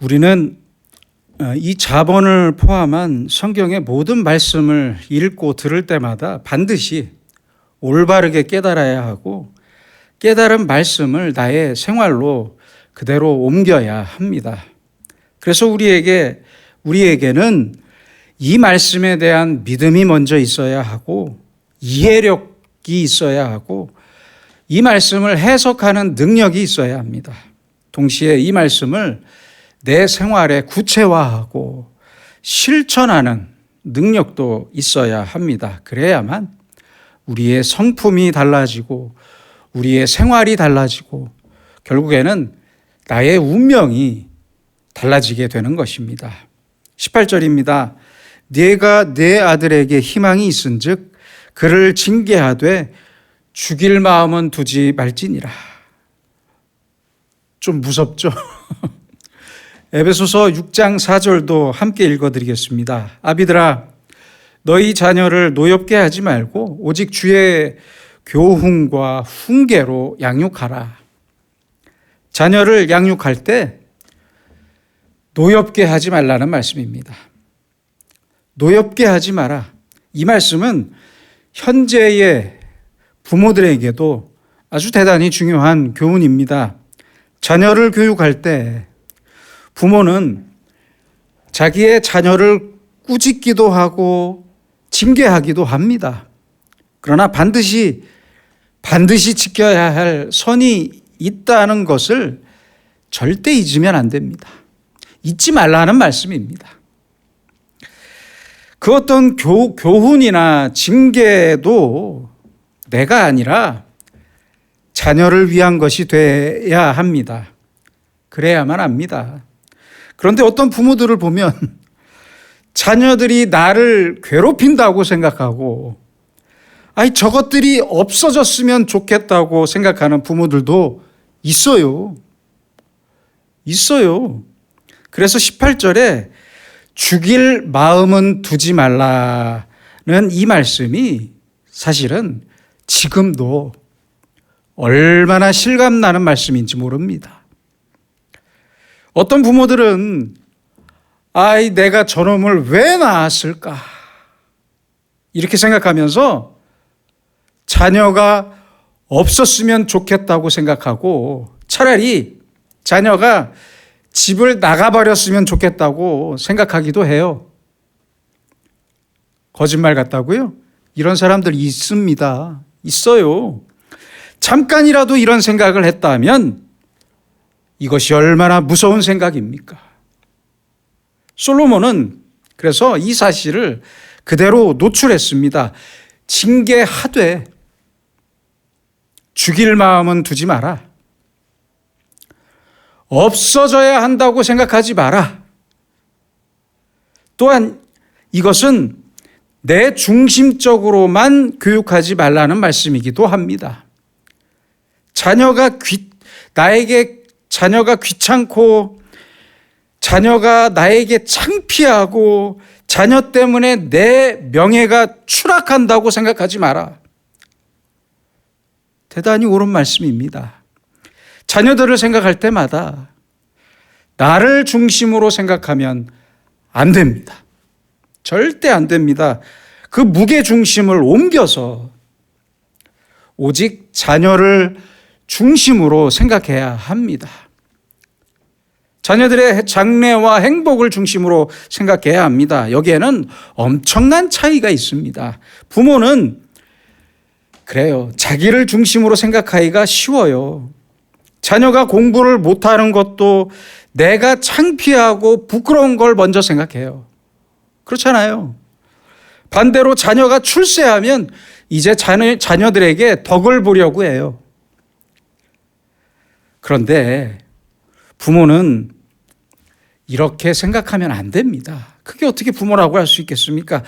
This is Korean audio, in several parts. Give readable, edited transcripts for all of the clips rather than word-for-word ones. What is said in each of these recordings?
우리는 이 자본을 포함한 성경의 모든 말씀을 읽고 들을 때마다 반드시 올바르게 깨달아야 하고 깨달은 말씀을 나의 생활로 그대로 옮겨야 합니다. 그래서 우리에게는 이 말씀에 대한 믿음이 먼저 있어야 하고 이해력이 있어야 하고 이 말씀을 해석하는 능력이 있어야 합니다. 동시에 이 말씀을 내 생활에 구체화하고 실천하는 능력도 있어야 합니다. 그래야만 우리의 성품이 달라지고 우리의 생활이 달라지고 결국에는 나의 운명이 달라지게 되는 것입니다. 18절입니다. 네가 내 아들에게 희망이 있은즉 그를 징계하되 죽일 마음은 두지 말지니라. 좀 무섭죠? 에베소서 6장 4절도 함께 읽어드리겠습니다. 아비들아 너희 자녀를 노엽게 하지 말고 오직 주의 교훈과 훈계로 양육하라. 자녀를 양육할 때 노엽게 하지 말라는 말씀입니다. 노엽게 하지 마라. 이 말씀은 현재의 부모들에게도 아주 대단히 중요한 교훈입니다. 자녀를 교육할 때 부모는 자기의 자녀를 꾸짖기도 하고 징계하기도 합니다. 그러나 반드시 지켜야 할 선이 있다는 것을 절대 잊으면 안 됩니다. 잊지 말라는 말씀입니다. 그 어떤 교훈이나 징계도 내가 아니라 자녀를 위한 것이 돼야 합니다. 그래야만 합니다. 그런데 어떤 부모들을 보면 자녀들이 나를 괴롭힌다고 생각하고 저것들이 없어졌으면 좋겠다고 생각하는 부모들도 있어요. 그래서 18절에 죽일 마음은 두지 말라는 이 말씀이 사실은 지금도 얼마나 실감나는 말씀인지 모릅니다. 어떤 부모들은 내가 저놈을 왜 낳았을까 이렇게 생각하면서 자녀가 없었으면 좋겠다고 생각하고 차라리 자녀가 집을 나가버렸으면 좋겠다고 생각하기도 해요. 거짓말 같다고요? 이런 사람들 있습니다. 있어요. 잠깐이라도 이런 생각을 했다면 이것이 얼마나 무서운 생각입니까? 솔로몬은 그래서 이 사실을 그대로 노출했습니다. 징계하되 죽일 마음은 두지 마라. 없어져야 한다고 생각하지 마라. 또한 이것은 내 중심적으로만 교육하지 말라는 말씀이기도 합니다. 자녀가 귀찮고 자녀가 나에게 창피하고 자녀 때문에 내 명예가 추락한다고 생각하지 마라. 대단히 옳은 말씀입니다. 자녀들을 생각할 때마다 나를 중심으로 생각하면 안 됩니다. 절대 안 됩니다. 그 무게 중심을 옮겨서 오직 자녀를 중심으로 생각해야 합니다. 자녀들의 장래와 행복을 중심으로 생각해야 합니다. 여기에는 엄청난 차이가 있습니다. 부모는 그래요. 자기를 중심으로 생각하기가 쉬워요. 자녀가 공부를 못하는 것도 내가 창피하고 부끄러운 걸 먼저 생각해요. 그렇잖아요. 반대로 자녀가 출세하면 이제 자녀들에게 덕을 보려고 해요. 그런데 부모는 이렇게 생각하면 안 됩니다. 그게 어떻게 부모라고 할 수 있겠습니까?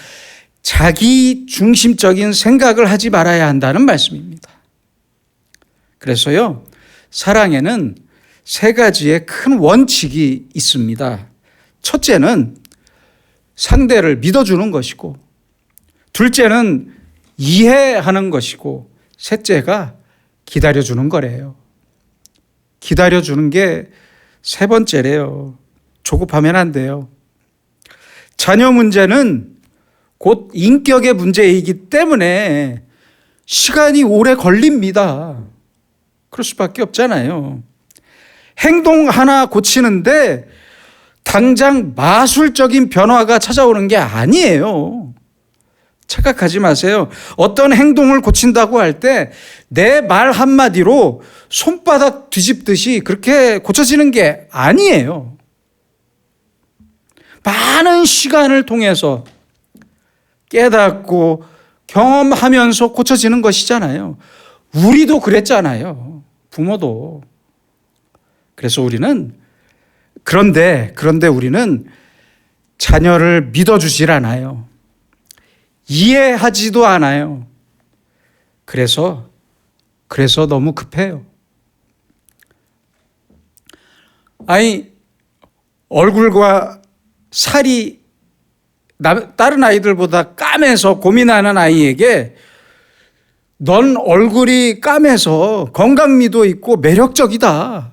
자기 중심적인 생각을 하지 말아야 한다는 말씀입니다. 그래서요, 사랑에는 세 가지의 큰 원칙이 있습니다. 첫째는 상대를 믿어주는 것이고, 둘째는 이해하는 것이고, 셋째가 기다려주는 거래요. 기다려주는 게 세 번째래요. 조급하면 안 돼요. 자녀 문제는 곧 인격의 문제이기 때문에 시간이 오래 걸립니다. 그럴 수밖에 없잖아요. 행동 하나 고치는데 당장 마술적인 변화가 찾아오는 게 아니에요. 착각하지 마세요. 어떤 행동을 고친다고 할 때 내 말 한마디로 손바닥 뒤집듯이 그렇게 고쳐지는 게 아니에요. 많은 시간을 통해서 깨닫고 경험하면서 고쳐지는 것이잖아요. 우리도 그랬잖아요. 부모도. 그래서 우리는 그런데 우리는 자녀를 믿어주질 않아요. 이해하지도 않아요. 그래서 너무 급해요. 얼굴과 살이 다른 아이들보다 까매서 고민하는 아이에게 넌 얼굴이 까매서 건강미도 있고 매력적이다.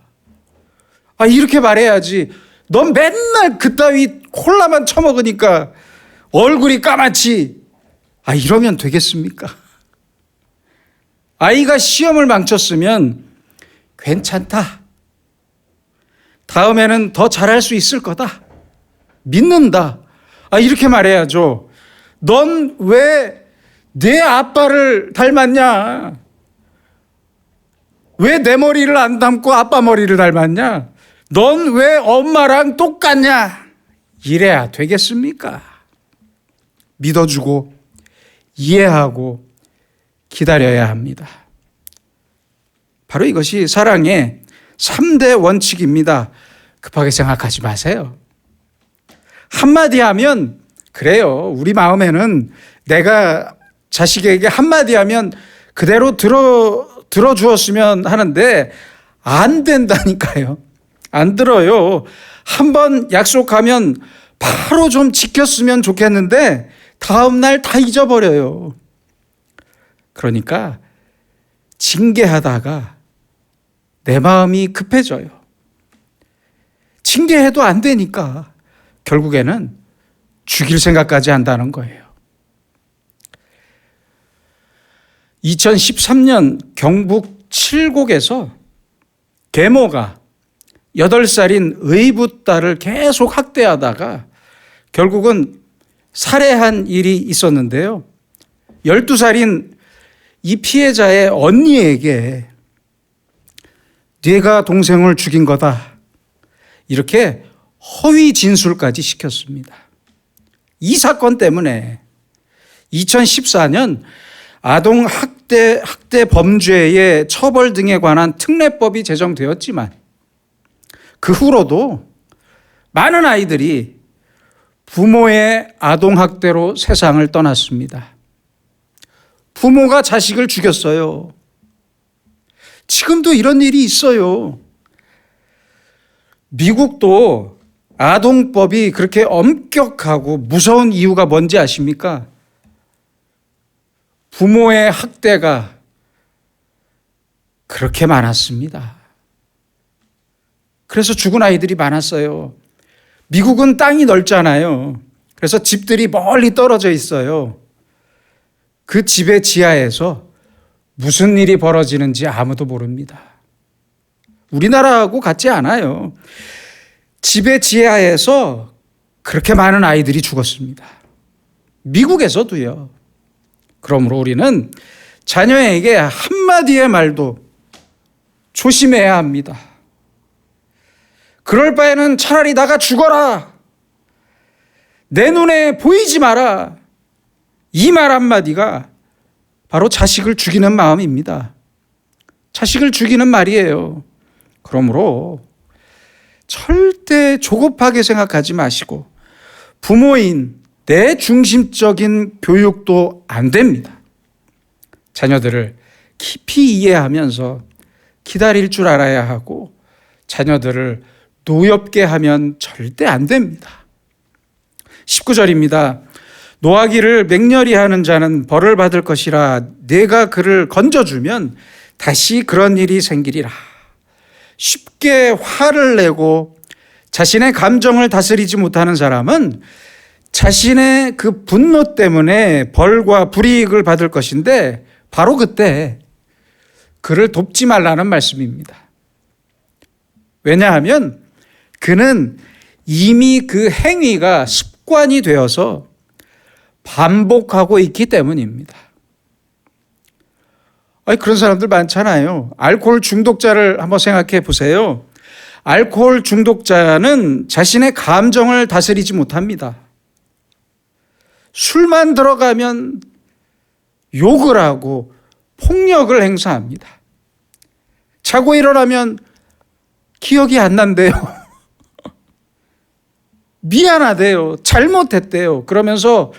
이렇게 말해야지. 넌 맨날 그따위 콜라만 처먹으니까 얼굴이 까맣지. 이러면 되겠습니까? 아이가 시험을 망쳤으면 괜찮다. 다음에는 더 잘할 수 있을 거다. 믿는다. 이렇게 말해야죠. 넌 왜 내 아빠를 닮았냐? 왜 내 머리를 안 닮고 아빠 머리를 닮았냐? 넌 왜 엄마랑 똑같냐? 이래야 되겠습니까? 믿어주고 이해하고 기다려야 합니다. 바로 이것이 사랑의 3대 원칙입니다. 급하게 생각하지 마세요. 한마디 하면 그래요. 우리 마음에는 내가 자식에게 한마디 하면 그대로 들어주었으면 하는데 안 된다니까요. 안 들어요. 한번 약속하면 바로 좀 지켰으면 좋겠는데 다음날 다 잊어버려요. 그러니까 징계하다가 내 마음이 급해져요. 징계해도 안 되니까 결국에는 죽일 생각까지 한다는 거예요. 2013년 경북 칠곡에서 계모가 8살인 의붓 딸을 계속 학대하다가 결국은 살해한 일이 있었는데요. 12살인 이 피해자의 언니에게 네가 동생을 죽인 거다. 이렇게 허위 진술까지 시켰습니다. 이 사건 때문에 2014년 아동 학대 범죄의 처벌 등에 관한 특례법이 제정되었지만 그 후로도 많은 아이들이 부모의 아동 학대로 세상을 떠났습니다. 부모가 자식을 죽였어요. 지금도 이런 일이 있어요. 미국도 아동법이 그렇게 엄격하고 무서운 이유가 뭔지 아십니까? 부모의 학대가 그렇게 많았습니다. 그래서 죽은 아이들이 많았어요. 미국은 땅이 넓잖아요. 그래서 집들이 멀리 떨어져 있어요. 그 집의 지하에서 무슨 일이 벌어지는지 아무도 모릅니다. 우리나라하고 같지 않아요. 집의 지하에서 그렇게 많은 아이들이 죽었습니다. 미국에서도요. 그러므로 우리는 자녀에게 한마디의 말도 조심해야 합니다. 그럴 바에는 차라리 나가 죽어라. 내 눈에 보이지 마라. 이 말 한마디가 바로 자식을 죽이는 마음입니다. 자식을 죽이는 말이에요. 그러므로 절대 조급하게 생각하지 마시고 부모인 내 중심적인 교육도 안 됩니다. 자녀들을 깊이 이해하면서 기다릴 줄 알아야 하고 자녀들을 노엽게 하면 절대 안 됩니다. 19절입니다. 노하기를 맹렬히 하는 자는 벌을 받을 것이라 내가 그를 건져주면 다시 그런 일이 생기리라. 쉽게 화를 내고 자신의 감정을 다스리지 못하는 사람은 자신의 그 분노 때문에 벌과 불이익을 받을 것인데 바로 그때 그를 돕지 말라는 말씀입니다. 왜냐하면 그는 이미 그 행위가 습관이 되어서 반복하고 있기 때문입니다. 그런 사람들 많잖아요. 알코올 중독자를 한번 생각해 보세요. 알코올 중독자는 자신의 감정을 다스리지 못합니다. 술만 들어가면 욕을 하고 폭력을 행사합니다. 자고 일어나면 기억이 안 난대요. 미안하대요. 잘못했대요. 그러면서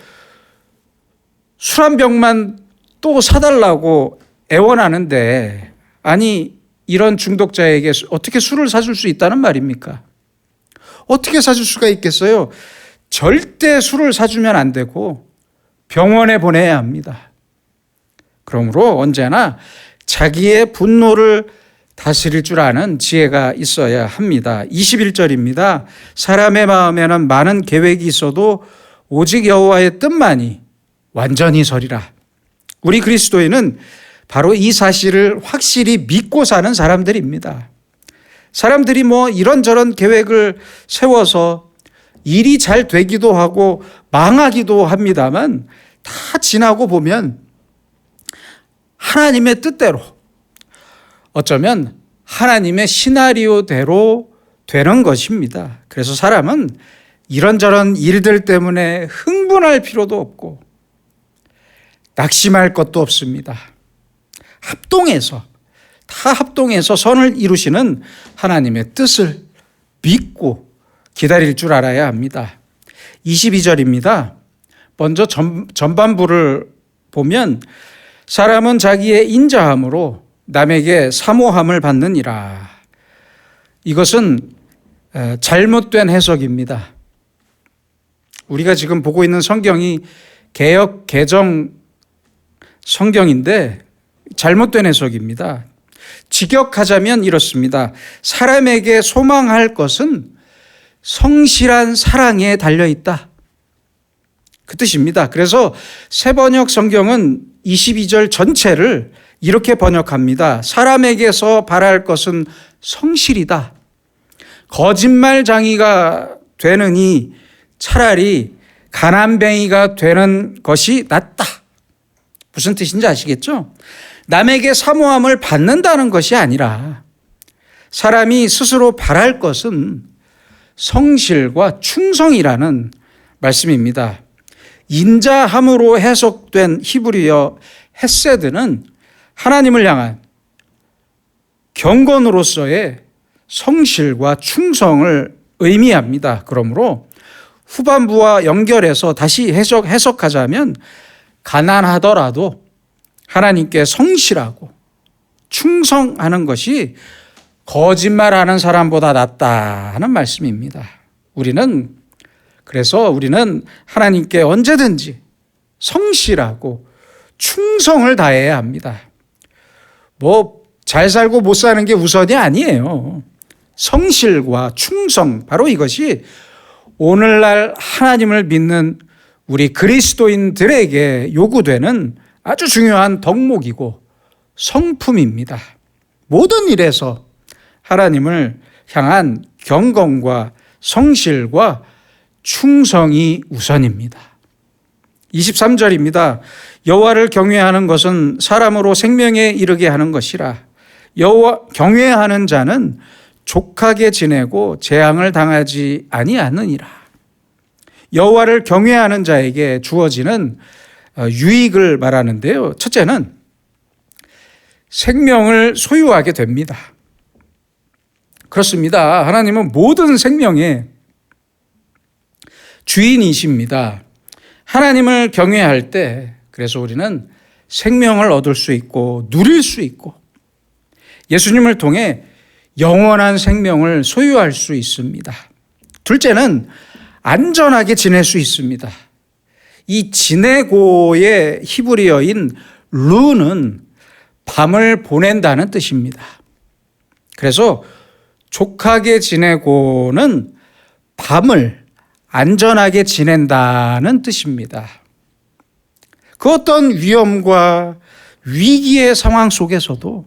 술 한 병만 또 사달라고 애원하는데, 아니 이런 중독자에게 어떻게 술을 사줄 수 있다는 말입니까? 어떻게 사줄 수가 있겠어요? 절대 술을 사주면 안 되고 병원에 보내야 합니다. 그러므로 언제나 자기의 분노를 다스릴 줄 아는 지혜가 있어야 합니다. 21절입니다. 사람의 마음에는 많은 계획이 있어도 오직 여호와의 뜻만이 완전히 서리라. 우리 그리스도인은 바로 이 사실을 확실히 믿고 사는 사람들입니다. 사람들이 이런저런 계획을 세워서 일이 잘 되기도 하고 망하기도 합니다만 다 지나고 보면 하나님의 뜻대로, 어쩌면 하나님의 시나리오대로 되는 것입니다. 그래서 사람은 이런저런 일들 때문에 흥분할 필요도 없고 낙심할 것도 없습니다. 합동해서 선을 이루시는 하나님의 뜻을 믿고 기다릴 줄 알아야 합니다. 22절입니다. 먼저 전반부를 보면 사람은 자기의 인자함으로 남에게 사모함을 받느니라. 이것은 잘못된 해석입니다. 우리가 지금 보고 있는 성경이 개역 개정 성경인데 잘못된 해석입니다. 직역하자면 이렇습니다. 사람에게 소망할 것은 성실한 사랑에 달려있다. 그 뜻입니다. 그래서 새번역 성경은 22절 전체를 이렇게 번역합니다. 사람에게서 바랄 것은 성실이다. 거짓말장이가 되느니 차라리 가난뱅이가 되는 것이 낫다. 무슨 뜻인지 아시겠죠? 남에게 사모함을 받는다는 것이 아니라 사람이 스스로 바랄 것은 성실과 충성이라는 말씀입니다. 인자함으로 해석된 히브리어 헤세드는 하나님을 향한 경건으로서의 성실과 충성을 의미합니다. 그러므로 후반부와 연결해서 다시 해석하자면 가난하더라도 하나님께 성실하고 충성하는 것이 거짓말하는 사람보다 낫다는 말씀입니다. 그래서 우리는 하나님께 언제든지 성실하고 충성을 다해야 합니다. 잘 살고 못 사는 게 우선이 아니에요. 성실과 충성, 바로 이것이 오늘날 하나님을 믿는 우리 그리스도인들에게 요구되는 아주 중요한 덕목이고 성품입니다. 모든 일에서 하나님을 향한 경건과 성실과 충성이 우선입니다. 23절입니다. 여호와를 경외하는 것은 사람으로 생명에 이르게 하는 것이라. 여호와 경외하는 자는 족하게 지내고 재앙을 당하지 아니하느니라. 여호와를 경외하는 자에게 주어지는 유익을 말하는데요. 첫째는 생명을 소유하게 됩니다. 그렇습니다. 하나님은 모든 생명의 주인이십니다. 하나님을 경외할 때 그래서 우리는 생명을 얻을 수 있고 누릴 수 있고 예수님을 통해 영원한 생명을 소유할 수 있습니다. 둘째는 안전하게 지낼 수 있습니다. 이 지내고의 히브리어인 루는 밤을 보낸다는 뜻입니다. 그래서 족하게 지내고는 밤을 안전하게 지낸다는 뜻입니다. 그 어떤 위험과 위기의 상황 속에서도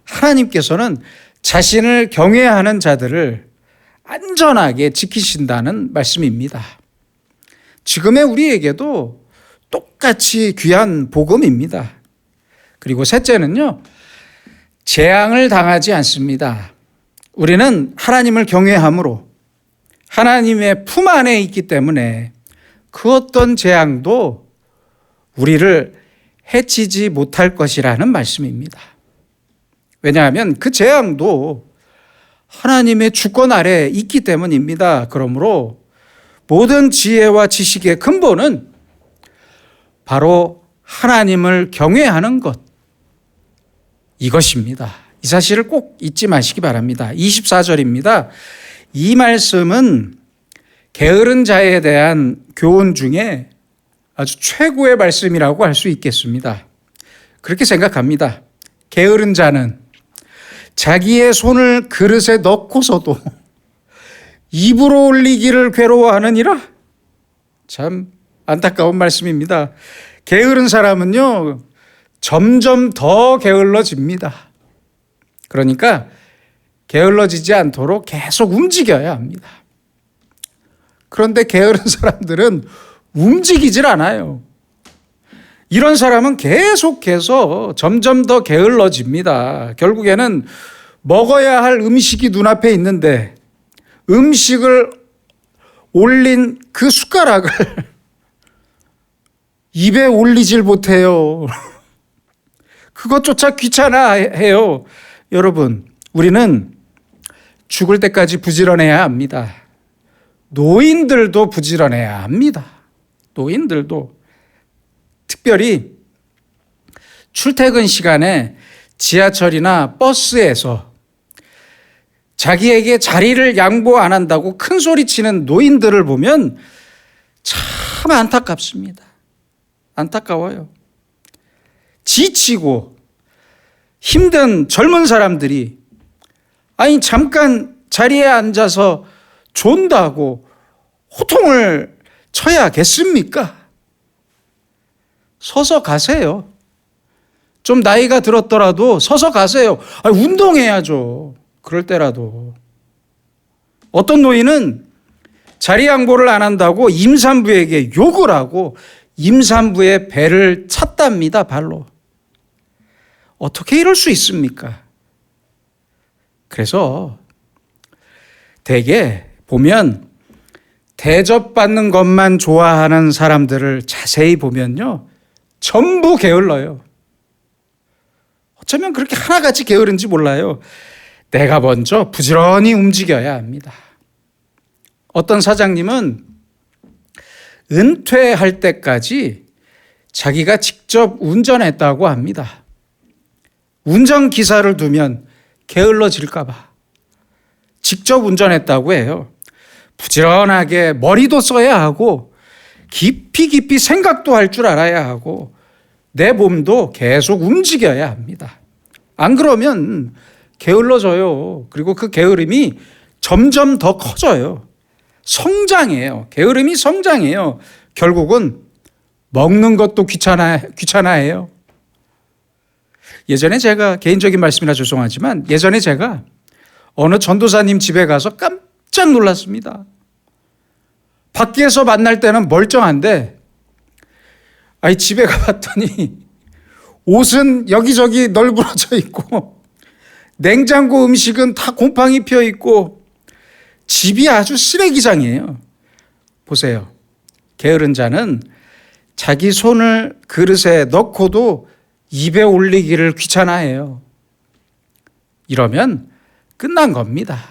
하나님께서는 자신을 경외하는 자들을 안전하게 지키신다는 말씀입니다. 지금의 우리에게도 똑같이 귀한 복음입니다. 그리고 셋째는요, 재앙을 당하지 않습니다. 우리는 하나님을 경외함으로 하나님의 품 안에 있기 때문에 그 어떤 재앙도 우리를 해치지 못할 것이라는 말씀입니다. 왜냐하면 그 재앙도 하나님의 주권 아래 있기 때문입니다. 그러므로 모든 지혜와 지식의 근본은 바로 하나님을 경외하는 것, 이것입니다. 이 사실을 꼭 잊지 마시기 바랍니다. 24절입니다. 이 말씀은 게으른 자에 대한 교훈 중에 아주 최고의 말씀이라고 할 수 있겠습니다. 그렇게 생각합니다. 게으른 자는 자기의 손을 그릇에 넣고서도 입으로 올리기를 괴로워하느니라. 참 안타까운 말씀입니다. 게으른 사람은요, 점점 더 게을러집니다. 그러니까 게을러지지 않도록 계속 움직여야 합니다. 그런데 게으른 사람들은 움직이질 않아요. 이런 사람은 계속해서 점점 더 게을러집니다. 결국에는 먹어야 할 음식이 눈앞에 있는데 음식을 올린 그 숟가락을 입에 올리질 못해요. 그것조차 귀찮아해요. 여러분, 우리는 죽을 때까지 부지런해야 합니다. 노인들도 부지런해야 합니다. 노인들도. 특별히 출퇴근 시간에 지하철이나 버스에서 자기에게 자리를 양보 안 한다고 큰 소리 치는 노인들을 보면 참 안타깝습니다. 안타까워요. 지치고 힘든 젊은 사람들이 아니 잠깐 자리에 앉아서 존다고 호통을 쳐야겠습니까? 서서 가세요. 좀 나이가 들었더라도 서서 가세요. 운동해야죠. 그럴 때라도. 어떤 노인은 자리 양보를 안 한다고 임산부에게 욕을 하고 임산부의 배를 찼답니다. 발로. 어떻게 이럴 수 있습니까? 그래서 대개 보면 대접받는 것만 좋아하는 사람들을 자세히 보면요, 전부 게을러요. 어쩌면 그렇게 하나같이 게으른지 몰라요. 내가 먼저 부지런히 움직여야 합니다. 어떤 사장님은 은퇴할 때까지 자기가 직접 운전했다고 합니다. 운전기사를 두면 게을러질까 봐 직접 운전했다고 해요. 부지런하게 머리도 써야 하고 깊이 생각도 할 줄 알아야 하고 내 몸도 계속 움직여야 합니다. 안 그러면 게을러져요. 그리고 그 게으름이 점점 더 커져요. 성장해요. 게으름이 성장해요. 결국은 먹는 것도 귀찮아해요. 예전에 제가, 개인적인 말씀이라 죄송하지만 예전에 제가 어느 전도사님 집에 가서 깜짝 놀랐습니다. 밖에서 만날 때는 멀쩡한데 집에 가봤더니 옷은 여기저기 널브러져 있고 냉장고 음식은 다 곰팡이 펴 있고 집이 아주 쓰레기장이에요. 보세요. 게으른 자는 자기 손을 그릇에 넣고도 입에 올리기를 귀찮아해요. 이러면 끝난 겁니다.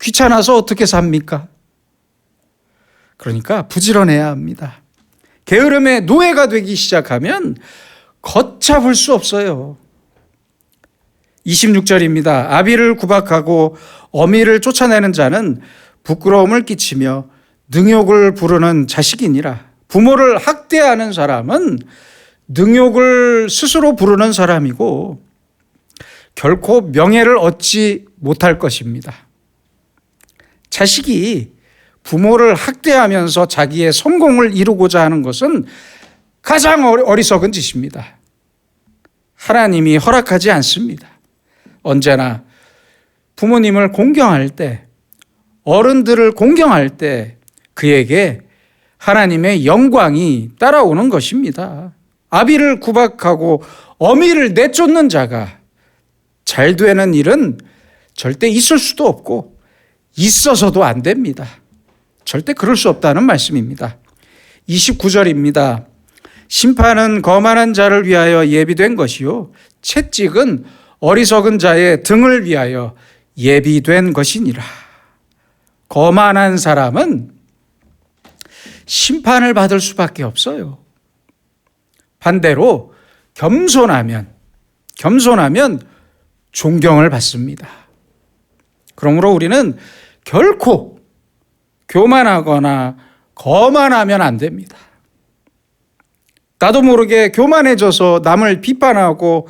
귀찮아서 어떻게 삽니까? 그러니까 부지런해야 합니다. 게으름의 노예가 되기 시작하면 걷잡을 수 없어요. 26절입니다. 아비를 구박하고 어미를 쫓아내는 자는 부끄러움을 끼치며 능욕을 부르는 자식이니라. 부모를 학대하는 사람은 능욕을 스스로 부르는 사람이고 결코 명예를 얻지 못할 것입니다. 자식이 부모를 학대하면서 자기의 성공을 이루고자 하는 것은 가장 어리석은 짓입니다. 하나님이 허락하지 않습니다. 언제나 부모님을 공경할 때, 어른들을 공경할 때 그에게 하나님의 영광이 따라오는 것입니다. 아비를 구박하고 어미를 내쫓는 자가 잘 되는 일은 절대 있을 수도 없고 있어서도 안 됩니다. 절대 그럴 수 없다는 말씀입니다. 29절입니다. 심판은 거만한 자를 위하여 예비된 것이요 채찍은 어리석은 자의 등을 위하여 예비된 것이니라. 거만한 사람은 심판을 받을 수밖에 없어요. 반대로 겸손하면 존경을 받습니다. 그러므로 우리는 결코 교만하거나 거만하면 안 됩니다. 나도 모르게 교만해져서 남을 비판하고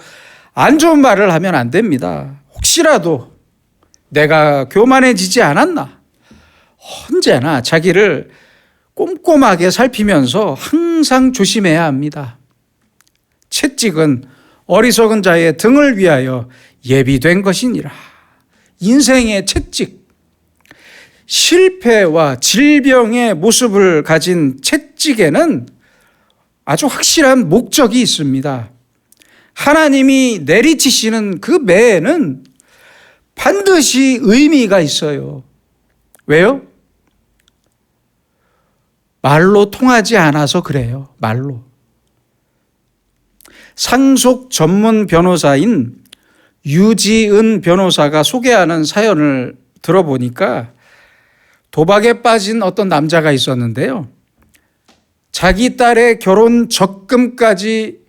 안 좋은 말을 하면 안 됩니다. 혹시라도 내가 교만해지지 않았나? 언제나 자기를 꼼꼼하게 살피면서 항상 조심해야 합니다. 채찍은 어리석은 자의 등을 위하여 예비된 것이니라. 인생의 채찍, 실패와 질병의 모습을 가진 채찍에는 아주 확실한 목적이 있습니다. 하나님이 내리치시는 그 매에는 반드시 의미가 있어요. 왜요? 말로 통하지 않아서 그래요. 말로. 상속 전문 변호사인 유지은 변호사가 소개하는 사연을 들어보니까 도박에 빠진 어떤 남자가 있었는데요. 자기 딸의 결혼 적금까지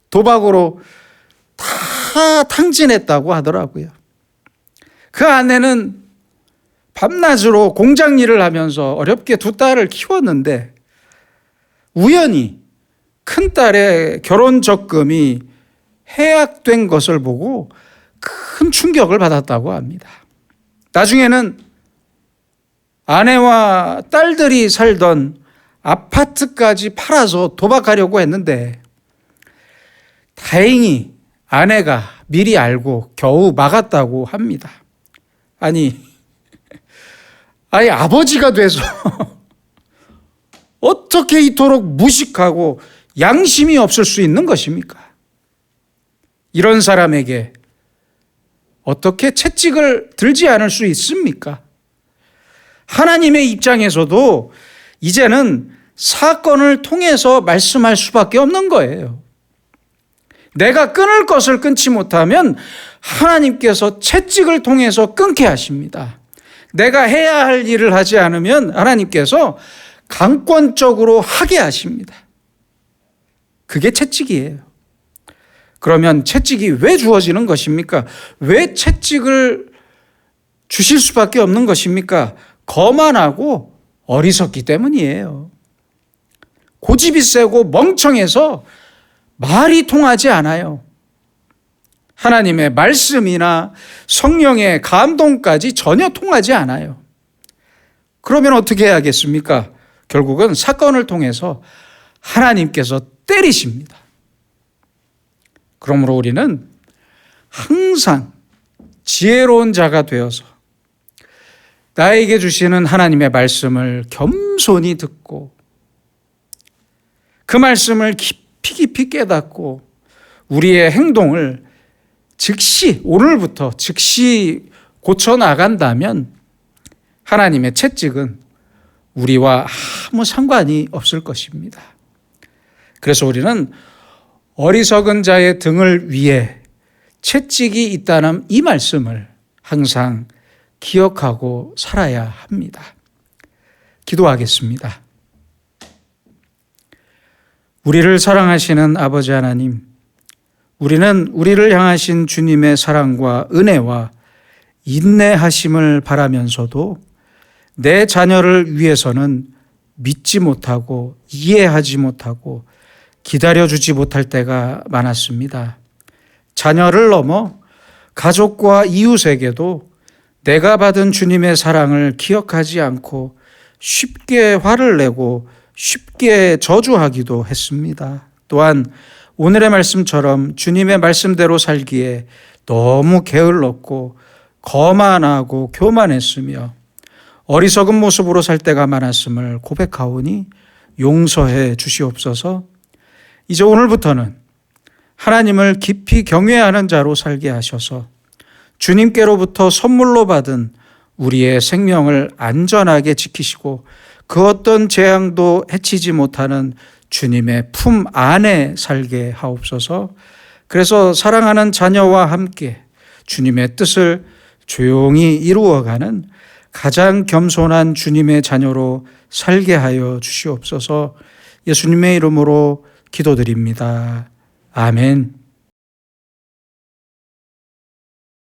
도박으로 다 탕진했다고 하더라고요. 그 아내는 밤낮으로 공장 일을 하면서 어렵게 두 딸을 키웠는데 우연히 큰딸의 결혼 적금이 해약된 것을 보고 큰 충격을 받았다고 합니다. 나중에는 아내와 딸들이 살던 아파트까지 팔아서 도박하려고 했는데 다행히 아내가 미리 알고 겨우 막았다고 합니다. 아니 아버지가 돼서 어떻게 이토록 무식하고 양심이 없을 수 있는 것입니까? 이런 사람에게 어떻게 채찍을 들지 않을 수 있습니까? 하나님의 입장에서도 이제는 사건을 통해서 말씀할 수밖에 없는 거예요. 내가 끊을 것을 끊지 못하면 하나님께서 채찍을 통해서 끊게 하십니다. 내가 해야 할 일을 하지 않으면 하나님께서 강권적으로 하게 하십니다. 그게 채찍이에요. 그러면 채찍이 왜 주어지는 것입니까? 왜 채찍을 주실 수밖에 없는 것입니까? 거만하고 어리석기 때문이에요. 고집이 세고 멍청해서 말이 통하지 않아요. 하나님의 말씀이나 성령의 감동까지 전혀 통하지 않아요. 그러면 어떻게 해야겠습니까? 결국은 사건을 통해서 하나님께서 때리십니다. 그러므로 우리는 항상 지혜로운 자가 되어서 나에게 주시는 하나님의 말씀을 겸손히 듣고 그 말씀을 깊이 깨닫고 우리의 행동을 오늘부터 즉시 고쳐나간다면 하나님의 채찍은 우리와 아무 상관이 없을 것입니다. 그래서 우리는 어리석은 자의 등을 위해 채찍이 있다는 이 말씀을 항상 기억하고 살아야 합니다. 기도하겠습니다. 우리를 사랑하시는 아버지 하나님, 우리는 우리를 향하신 주님의 사랑과 은혜와 인내하심을 바라면서도 내 자녀를 위해서는 믿지 못하고 이해하지 못하고 기다려주지 못할 때가 많았습니다. 자녀를 넘어 가족과 이웃에게도 내가 받은 주님의 사랑을 기억하지 않고 쉽게 화를 내고 쉽게 저주하기도 했습니다. 또한 오늘의 말씀처럼 주님의 말씀대로 살기에 너무 게을렀고 거만하고 교만했으며 어리석은 모습으로 살 때가 많았음을 고백하오니 용서해 주시옵소서. 이제 오늘부터는 하나님을 깊이 경외하는 자로 살게 하셔서 주님께로부터 선물로 받은 우리의 생명을 안전하게 지키시고 그 어떤 재앙도 해치지 못하는 주님의 품 안에 살게 하옵소서. 그래서 사랑하는 자녀와 함께 주님의 뜻을 조용히 이루어가는 가장 겸손한 주님의 자녀로 살게 하여 주시옵소서. 예수님의 이름으로 기도드립니다. 아멘.